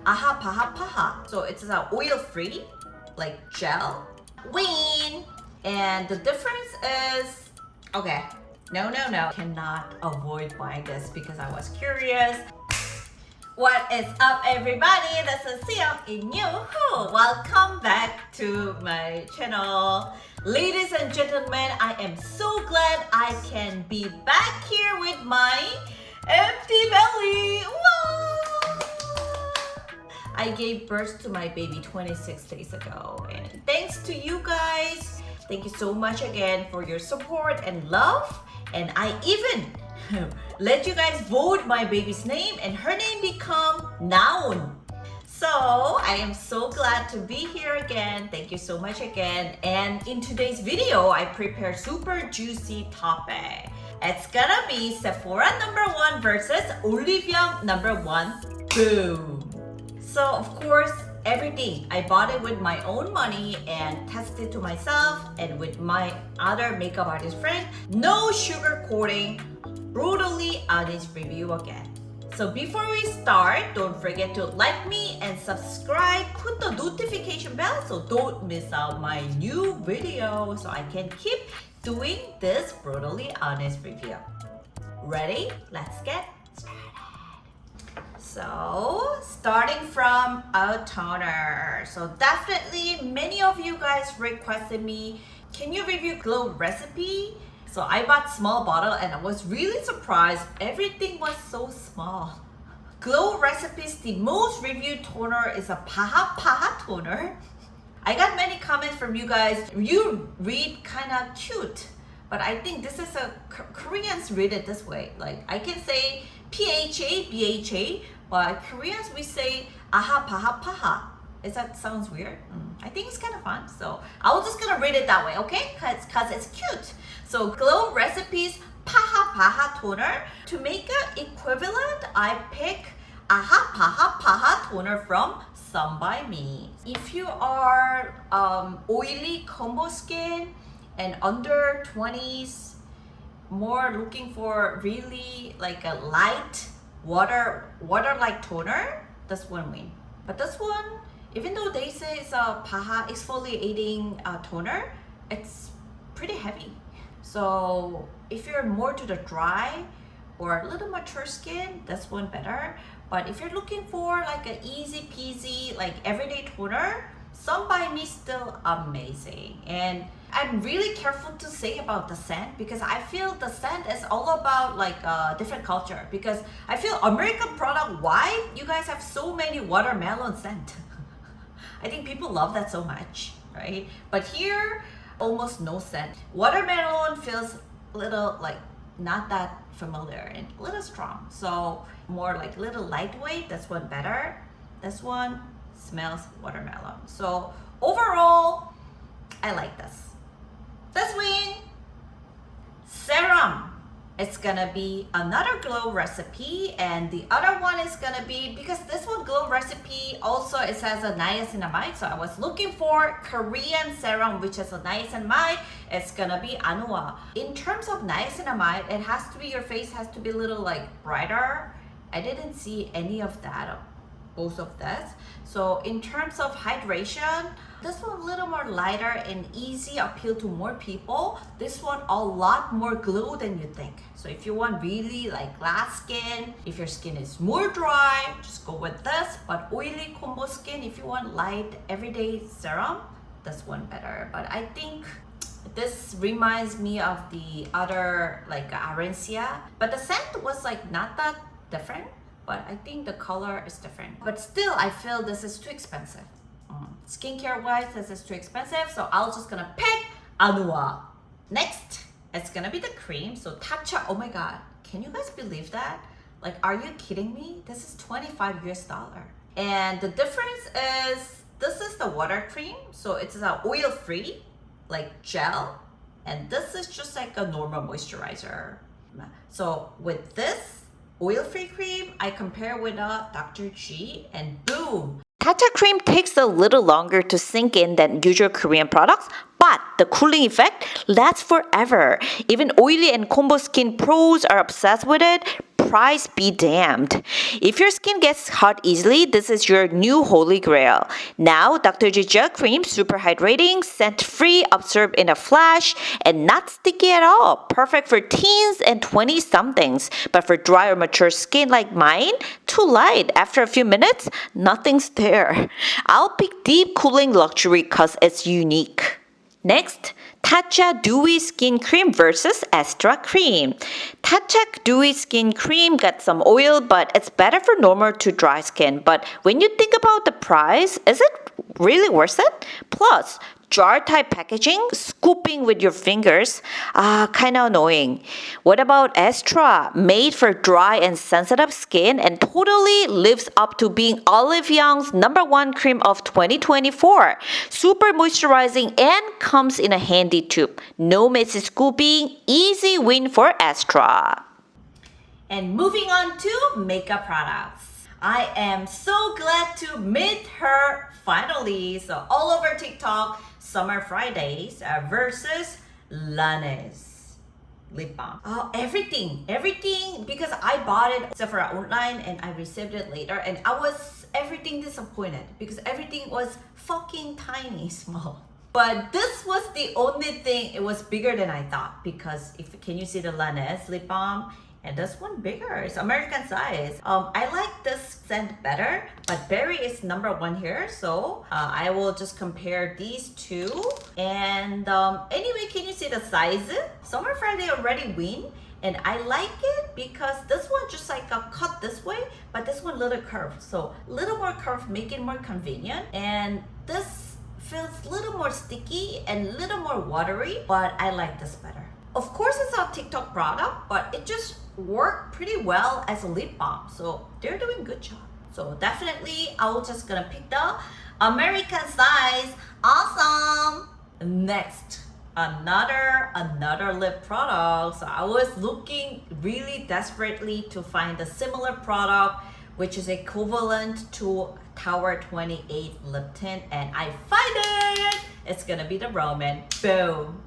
Aha Paha Paha. So it's a oil-free, like gel. Win! And the difference is, okay, no. Cannot avoid buying this because I was curious. What is up, everybody? This is Serum in Yoo-hoo. Welcome back to my channel. Ladies and gentlemen, I am so glad I can be back here with my empty belly. Whoa! I gave birth to my baby 26 days ago, and thanks to you guys, thank you so much again for your support and love. And I even let you guys vote my baby's name, and her name become Noun. So I am so glad to be here again. Thank you so much again. And in today's video, I prepared super juicy topic. It's gonna be Sephora #1 versus Olivia #1. Boom. So of course, everything I bought it with my own money and tested to myself and with my other makeup artist friend. No sugar coating. Brutally honest review again. So before we start, don't forget to like me and subscribe. Put the notification bell so don't miss out my new video so I can keep doing this brutally honest review. Ready? Let's get started. So starting from a toner. So definitely many of you guys requested me, can you review glow recipe? So I bought small bottle and I was really surprised. Everything was so small. Glow Recipes, the most reviewed toner is a Paha Paha toner. I got many comments from you guys. You read kind of cute, but I think this is a Koreans read it this way. Like I can say PHA, BHA, but Koreans we say Aha Paha Paha. Is that sounds weird? I think it's kind of fun. So I was just gonna read it that way, okay? Cause it's cute. So Glow Recipes Paha Paha toner. To make an equivalent, I pick Aha Paha Paha toner from Some by Me. If you are oily combo skin and under 20s, more looking for really like a light water-like toner, this one win. But this one, even though they say it's a Paha exfoliating toner, it's pretty heavy. So if you're more to the dry or a little mature skin, this one better. But if you're looking for like an easy peasy, like everyday toner, Some by Me still amazing. And I'm really careful to say about the scent because I feel the scent is all about like a different culture. Because I feel American product, why you guys have so many watermelon scent? I think people love that so much, right? But here, almost no scent. Watermelon feels a little like not that familiar and a little strong. So more like little lightweight, this one better. This one smells watermelon. So overall, I like this. This win, Serum. It's gonna be another glow recipe, and the other one is gonna be, because this one glow recipe also it says a niacinamide, so I was looking for Korean serum which is a niacinamide. It's gonna be Anua. In terms of niacinamide, it has to be, your face has to be a little like brighter. I didn't see any of that, both of this. So in terms of hydration, this one a little more lighter and easy appeal to more people. This one a lot more glow than you think. So if you want really like glass skin, if your skin is more dry, just go with this. But oily combo skin, if you want light everyday serum, this one better. But I think this reminds me of the other like Arencia, but the scent was like not that different. But I think the color is different. But still, I feel this is too expensive. Skincare wise, this is too expensive. So I'm just gonna pick Anua. Next, it's gonna be the cream. So Tatcha, oh my God. Can you guys believe that? Like, are you kidding me? This is $25 US. And the difference is, this is the water cream. So it's a oil-free, like gel. And this is just like a normal moisturizer. So with this oil-free cream, I compare with a Dr.G and boom. Tatcha cream takes a little longer to sink in than usual Korean products, but the cooling effect lasts forever. Even oily and combo skin pros are obsessed with it. price be damned. If your skin gets hot easily, this is your new holy grail. Now, Dr.G Gel Cream, super hydrating, scent-free, absorb in a flash, and not sticky at all. Perfect for teens and 20-somethings. But for dry or mature skin like mine, too light. After a few minutes, nothing's there. I'll pick deep cooling luxury cause it's unique. Next, Tatcha Dewy Skin Cream versus AESTURA Cream. Tatcha Dewy Skin Cream got some oil, but it's better for normal to dry skin. But when you think about the price, is it really worth it? Plus, jar type packaging, scooping with your fingers, kinda annoying. What about AESTURA? Made for dry and sensitive skin and totally lives up to being Olive Young's #1 cream of 2024. Super moisturizing and comes in a handy tube. No messy scooping, easy win for AESTURA. And moving on to makeup products. I am so glad to meet her finally. So all over TikTok, Summer Fridays versus Laneige lip balm. Oh, everything, because I bought it Sephora online and I received it later, and I was everything disappointed because everything was fucking tiny small. But this was the only thing, it was bigger than I thought, because can you see the Laneige lip balm? And this one bigger, it's American size. I like this scent better, but berry is #1 here. So I will just compare these two. And anyway, can you see the size? Summer Friday already win. And I like it because this one just like a cut this way, but this one little curved. So little more curved, make it more convenient. And this feels a little more sticky and a little more watery, but I like this better. Of course, it's a TikTok product, but it just worked pretty well as a lip balm. So they're doing a good job. So definitely, I'm just gonna pick the American size. Awesome. Next, another lip product. So I was looking really desperately to find a similar product, which is equivalent to Tower 28 lip tint, and I find it. It's gonna be the Roman. Boom.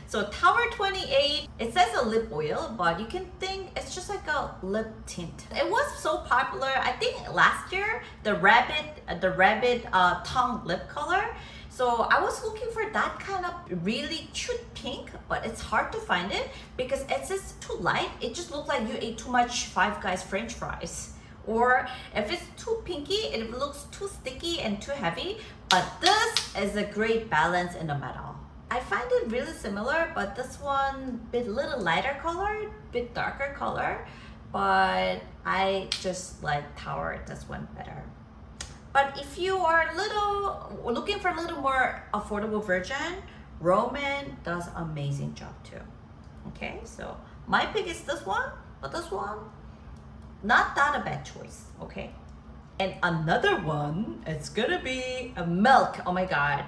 So Tower 28, it says a lip oil, but you can think it's just like a lip tint. It was so popular, I think last year, the rabbit tongue lip color. So I was looking for that kind of really cute pink, but it's hard to find it because it's just too light. It just looks like you ate too much Five Guys French fries. Or if it's too pinky, it looks too sticky and too heavy. But this is a great balance in the middle. I find it really similar, but this one bit little lighter color, bit darker color, but I just like Tower this one better. But if you are looking for a little more affordable version, Roman does amazing job too. Okay, so my pick is this one, but this one, not that a bad choice, okay? And another one, it's gonna be a Milk. Oh my God,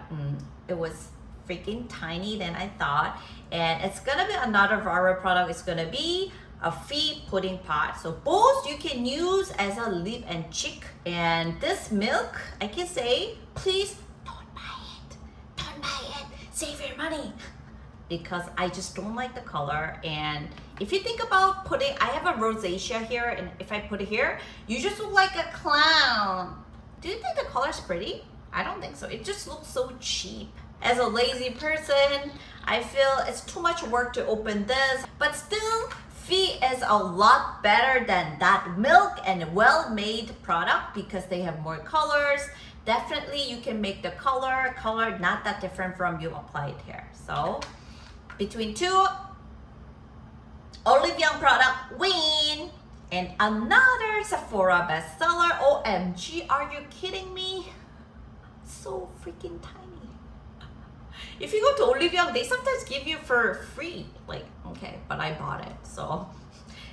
it was freaking tiny than I thought. And it's gonna be another viral product. It's gonna be a feet pudding pot. So both you can use as a lip and cheek. And this Milk, I can say, please don't buy it. Don't buy it. Save your money. Because I just don't like the color. And if you think about putting, I have a rosacea here, and if I put it here, you just look like a clown. Do you think the color's pretty? I don't think so. It just looks so cheap. As a lazy person, I feel it's too much work to open this, but still, Fee is a lot better than that Milk and well-made product because they have more colors. Definitely, you can make the color not that different from you applied here. So, between two, Olive Young product win. And another Sephora bestseller. OMG, are you kidding me? So freaking tiny. If you go to Olive Young, they sometimes give you for free. Like, okay, but I bought it. So,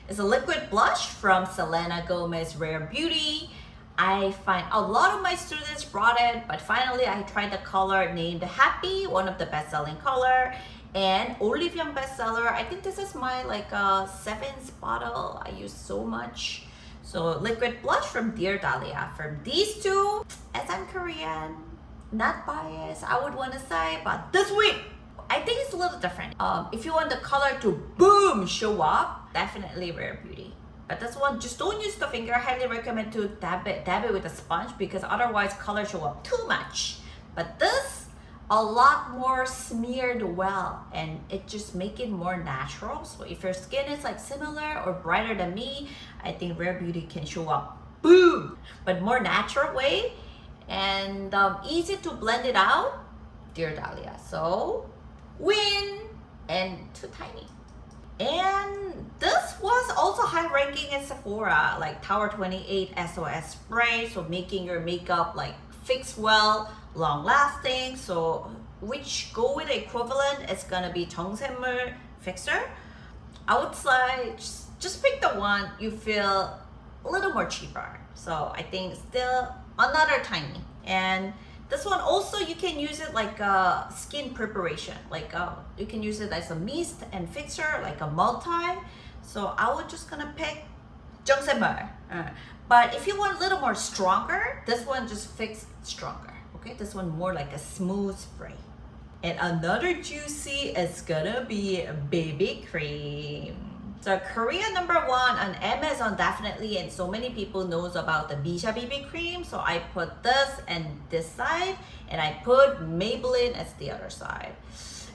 it's a liquid blush from Selena Gomez Rare Beauty. I find a lot of my students brought it, but finally I tried the color named Happy, one of the best-selling color. And Olive Young bestseller. I think this is my like 7th bottle. I use so much. So, liquid blush from Dear Dahlia. From these two, as I'm Korean, not biased, I would want to say, but this week, I think it's a little different. If you want the color to boom show up, definitely Rare Beauty. But this one, just don't use the finger. I highly recommend to dab it with a sponge because otherwise color show up too much. But this, a lot more smeared well, and it just make it more natural. So if your skin is like similar or brighter than me, I think Rare Beauty can show up, boom, but more natural way, and easy to blend it out, Dear Dahlia. So win, and too tiny. And this was also high ranking in Sephora, like Tower 28 SOS spray, so making your makeup like fix well, long lasting. So which go with the equivalent is gonna be 정샘물 fixer. I would say just pick the one you feel a little more cheaper. So I think still another tiny. And this one also, you can use it like a skin preparation. Like you can use it as a mist and fixer, like a multi. So I was just gonna pick 정샘물. But if you want a little more stronger, this one just fix stronger. Okay, this one more like a smooth spray. And another juicy is gonna be BB cream. So Korea #1 on Amazon definitely, and so many people knows about the Bisha BB cream. So I put this and this side, and I put Maybelline as the other side.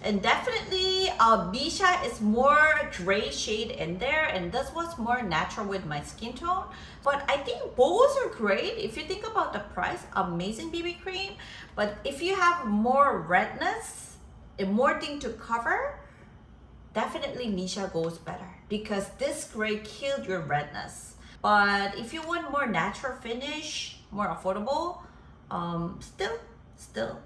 And definitely Bisha is more gray shade in there, and this was more natural with my skin tone. But I think both are great. If you think about the price, amazing BB cream. But if you have more redness and more thing to cover, definitely Misha goes better because this gray killed your redness. But if you want more natural finish, more affordable, still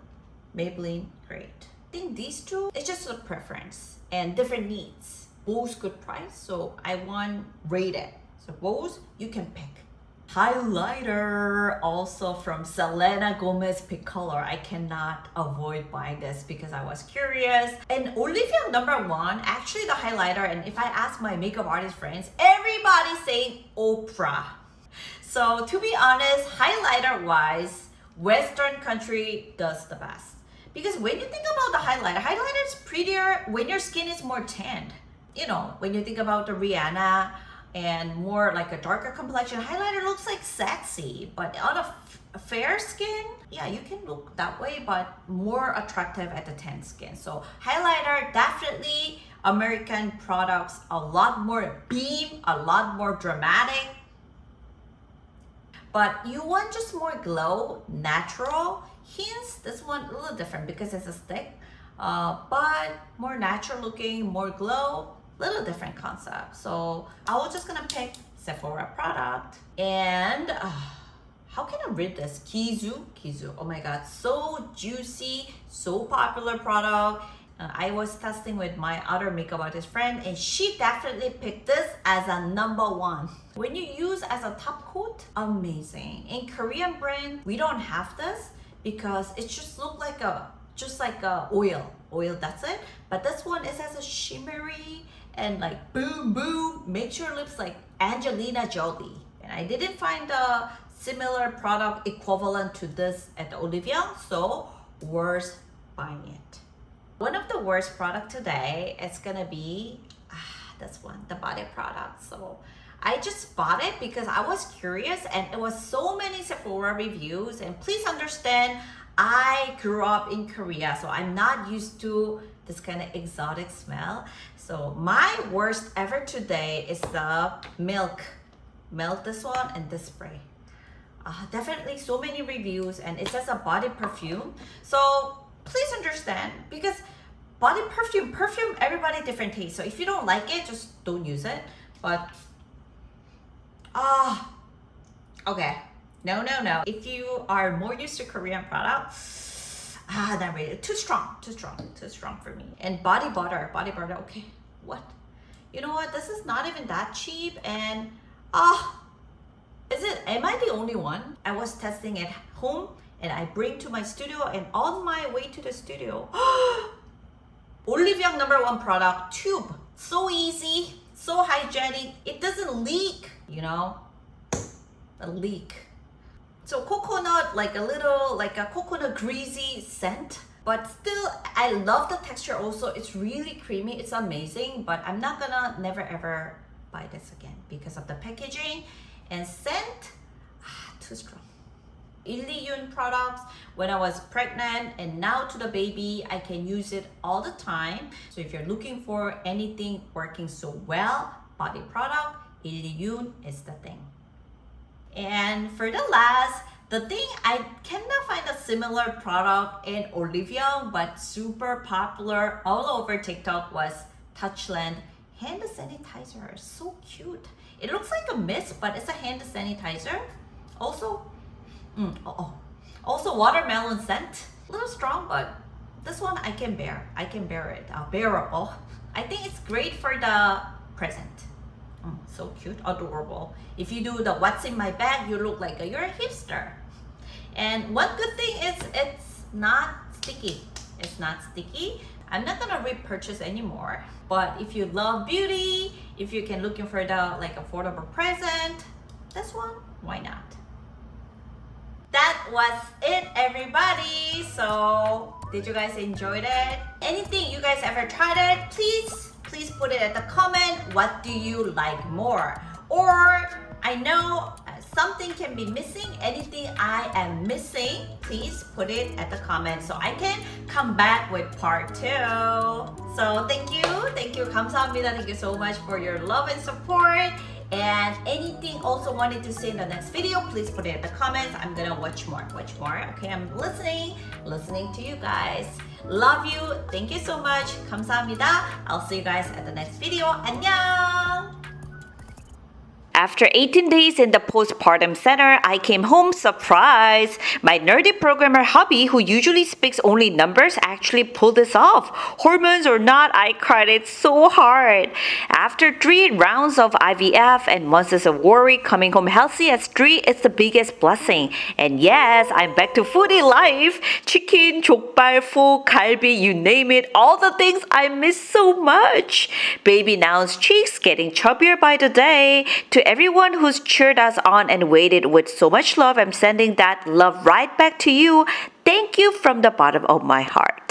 Maybelline great. I think these two, it's just a preference and different needs. Both good price, so I want rated. So both you can pick. Highlighter also from Selena Gomez Pick Color. I cannot avoid buying this because I was curious. And Olivia #1, actually the highlighter, and if I ask my makeup artist friends, everybody's saying Oprah. So to be honest, highlighter wise, Western country does the best. Because when you think about the highlighter is prettier when your skin is more tanned. You know, when you think about the Rihanna and more like a darker complexion, highlighter looks like sexy. But on a fair skin, yeah, you can look that way, but more attractive at the tan skin. So highlighter, definitely American products, a lot more beam, a lot more dramatic. But you want just more glow, natural. Hints, this one a little different because it's a stick, but more natural looking, more glow, little different concept. So I was just gonna pick Sephora product. And how can I read this? Kizu, oh my god, so juicy, so popular product. I was testing with my other makeup artist friend, and she definitely picked this as a #1. When you use as a top coat, amazing. In Korean brand, we don't have this because it just look like a oil, that's it. But this one, it has a shimmery and like boom boom, makes your lips like Angelina Jolie. And I didn't find a similar product equivalent to this at Olivia, so worth buying it. One of the worst product today is gonna be this one, the body product. So I just bought it because I was curious, and it was so many Sephora reviews. And please understand, I grew up in Korea, so I'm not used to this kind of exotic smell. So my worst ever today is the milk, this one, and this spray. Definitely so many reviews, and it says a body perfume. So please understand, because body perfume, everybody different taste. So if you don't like it, just don't use it. But okay, no. If you are more used to Korean products, not really. Too strong for me. And body butter, okay, what? You know what? This is not even that cheap, and am I the only one? I was testing at home, and I bring to my studio, and on my way to the studio, Olivia #1 product, tube. So easy, so hygienic, it doesn't leak, you know, a leak. So coconut, like a coconut greasy scent, but still, I love the texture also. It's really creamy, it's amazing, but I'm not gonna never ever buy this again because of the packaging and scent. Too strong. Illiyun products when I was pregnant and now to the baby, I can use it all the time. So if you're looking for anything working so well, body product, Illiyun is the thing. And for the last, the thing I cannot find a similar product in Olivia but super popular all over TikTok was Touchland hand sanitizer. So cute. It looks like a mist, but it's a hand sanitizer. Also watermelon scent. A little strong, but this one I can bear. I can bear it. Bearable. I think it's great for the present. So cute, adorable. If you do the what's in my bag, you look like you're a hipster. And one good thing is it's not sticky. It's not sticky. I'm not gonna repurchase anymore. But if you love beauty, if you can looking for the affordable present, this one, why not? That was it, everybody. So did you guys enjoy it? Anything you guys ever tried it, please put it at the comment. What do you like more? Or I know something can be missing. Anything I am missing, please put it at the comment so I can come back with part 2. So thank you, 감사합니다. Thank you so much for your love and support. And anything also wanted to see in the next video, please put it in the comments. I'm gonna watch more. Okay, I'm listening to you guys. Love you. Thank you so much. 감사합니다. I'll see you guys at the next video. 안녕. After 18 days in the postpartum center, I came home surprised. My nerdy programmer hubby, who usually speaks only numbers, actually pulled this off. Hormones or not, I cried it so hard. After 3 rounds of IVF and months of worry, coming home healthy as 3 is the biggest blessing. And yes, I'm back to foodie life. Chicken, 족발, pho, 갈비, you name it, all the things I miss so much. Baby now's cheeks getting chubbier by the day. To everyone who's cheered us on and waited with so much love, I'm sending that love right back to you. Thank you from the bottom of my heart.